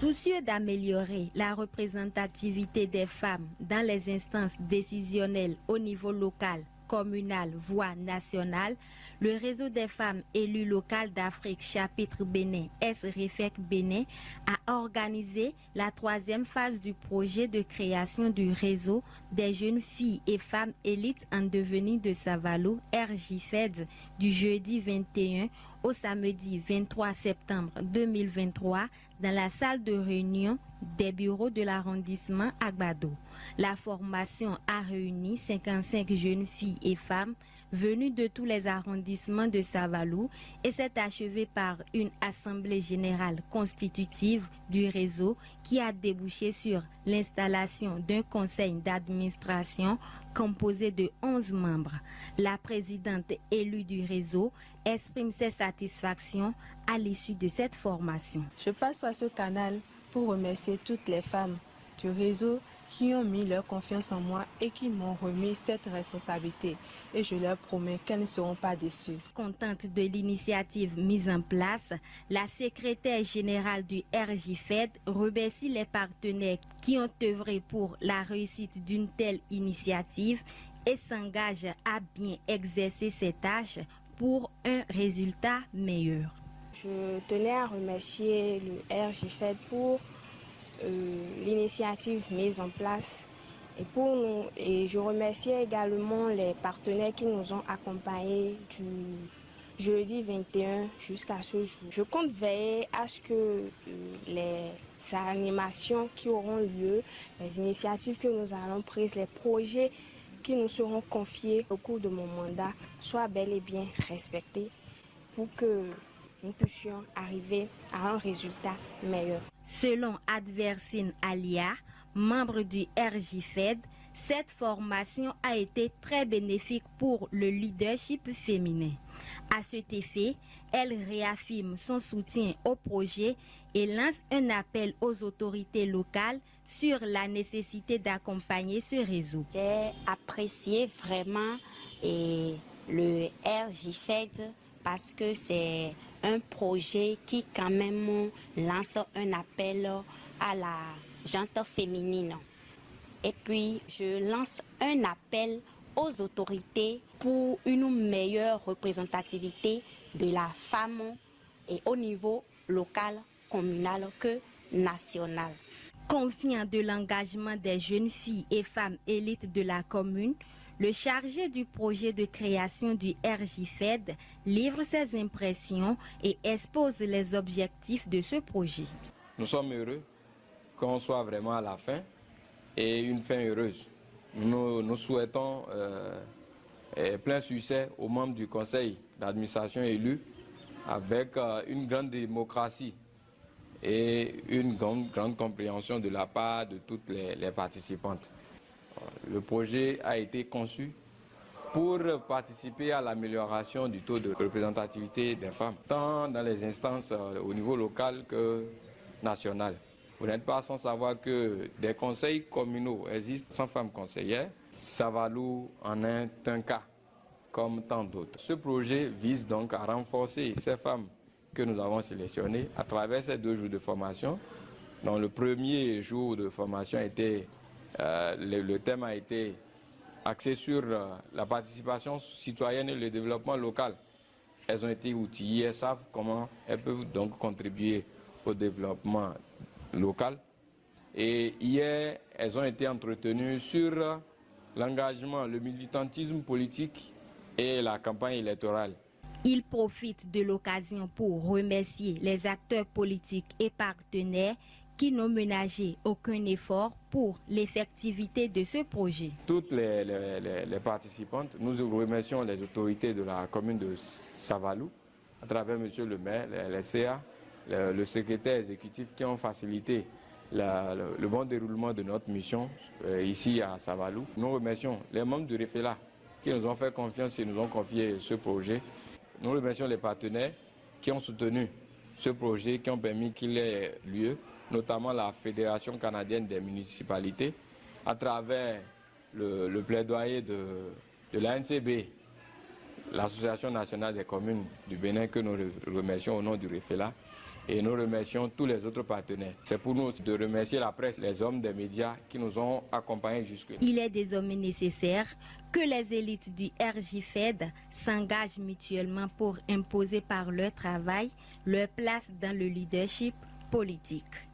Soucieux d'améliorer la représentativité des femmes dans les instances décisionnelles au niveau local, communal, voire national, le réseau des femmes élues locales d'Afrique chapitre Bénin, S-REFEC Bénin, a organisé la 3e phase du projet de création du réseau des jeunes filles et femmes élites en devenir de Savalou, RJFED, du jeudi 21 au samedi 23 septembre 2023 dans la salle de réunion des bureaux de l'arrondissement Agbado. La formation a réuni 55 jeunes filles et femmes venues de tous les arrondissements de Savalou et s'est achevée par une assemblée générale constitutive du réseau qui a débouché sur l'installation d'un conseil d'administration composé de 11 membres. La présidente élue du réseau exprime ses satisfactions à l'issue de cette formation. Je passe par ce canal pour remercier toutes les femmes du réseau qui ont mis leur confiance en moi et qui m'ont remis cette responsabilité. Et je leur promets qu'elles ne seront pas déçues. Contente de l'initiative mise en place, la secrétaire générale du RJFED remercie les partenaires qui ont œuvré pour la réussite d'une telle initiative et s'engage à bien exercer ses tâches pour un résultat meilleur. Je tenais à remercier le RJFED pour l'initiative mise en place et je remercie également les partenaires qui nous ont accompagnés du jeudi 21 jusqu'à ce jour. Je compte veiller à ce que les animations qui auront lieu, les initiatives que nous allons prendre, les projets qui nous seront confiés au cours de mon mandat soient bel et bien respectés pour que nous puissions arriver à un résultat meilleur. Selon Adversine Alia, membre du RJFED, cette formation a été très bénéfique pour le leadership féminin. À cet effet, elle réaffirme son soutien au projet et lance un appel aux autorités locales sur la nécessité d'accompagner ce réseau. J'ai apprécié vraiment le RJFED parce que c'est un projet qui quand même lance un appel à la gente féminine. Et puis, je lance un appel aux autorités pour une meilleure représentativité de la femme et au niveau local, communal que national. Confiant de l'engagement des jeunes filles et femmes élites de la commune, le chargé du projet de création du RJFED livre ses impressions et expose les objectifs de ce projet. Nous sommes heureux qu'on soit vraiment à la fin et une fin heureuse. Nous souhaitons plein succès aux membres du conseil d'administration élus avec une grande démocratie et une grande compréhension de la part de toutes les participantes. Le projet a été conçu pour participer à l'amélioration du taux de représentativité des femmes, tant dans les instances au niveau local que national. Vous n'êtes pas sans savoir que des conseils communaux existent sans femmes conseillères. Savalou en est un cas, comme tant d'autres. Ce projet vise donc à renforcer ces femmes que nous avons sélectionnées à travers ces 2 jours de formation. Dans le premier jour de formation, le thème a été axé sur la participation citoyenne et le développement local. Elles ont été outillées, elles savent comment elles peuvent donc contribuer au développement local. Et hier, elles ont été entretenues sur l'engagement, le militantisme politique et la campagne électorale. Il profite de l'occasion pour remercier les acteurs politiques et partenaires qui n'ont ménagé aucun effort pour l'effectivité de ce projet. Toutes les participantes, nous remercions les autorités de la commune de Savalou, à travers M. le maire, les CA, le secrétaire exécutif qui ont facilité le bon déroulement de notre mission ici à Savalou. Nous remercions les membres du REFELA qui nous ont fait confiance et nous ont confié ce projet. Nous remercions les partenaires qui ont soutenu ce projet, qui ont permis qu'il ait lieu, notamment la Fédération canadienne des municipalités, à travers le plaidoyer de l'ANCB, l'Association nationale des communes du Bénin, que nous remercions au nom du REFELA, Et nous remercions tous les autres partenaires. C'est pour nous de remercier la presse, les hommes des médias qui nous ont accompagnés jusque-là. Il est désormais nécessaire que les élites du RJFED s'engagent mutuellement pour imposer par leur travail leur place dans le leadership politique.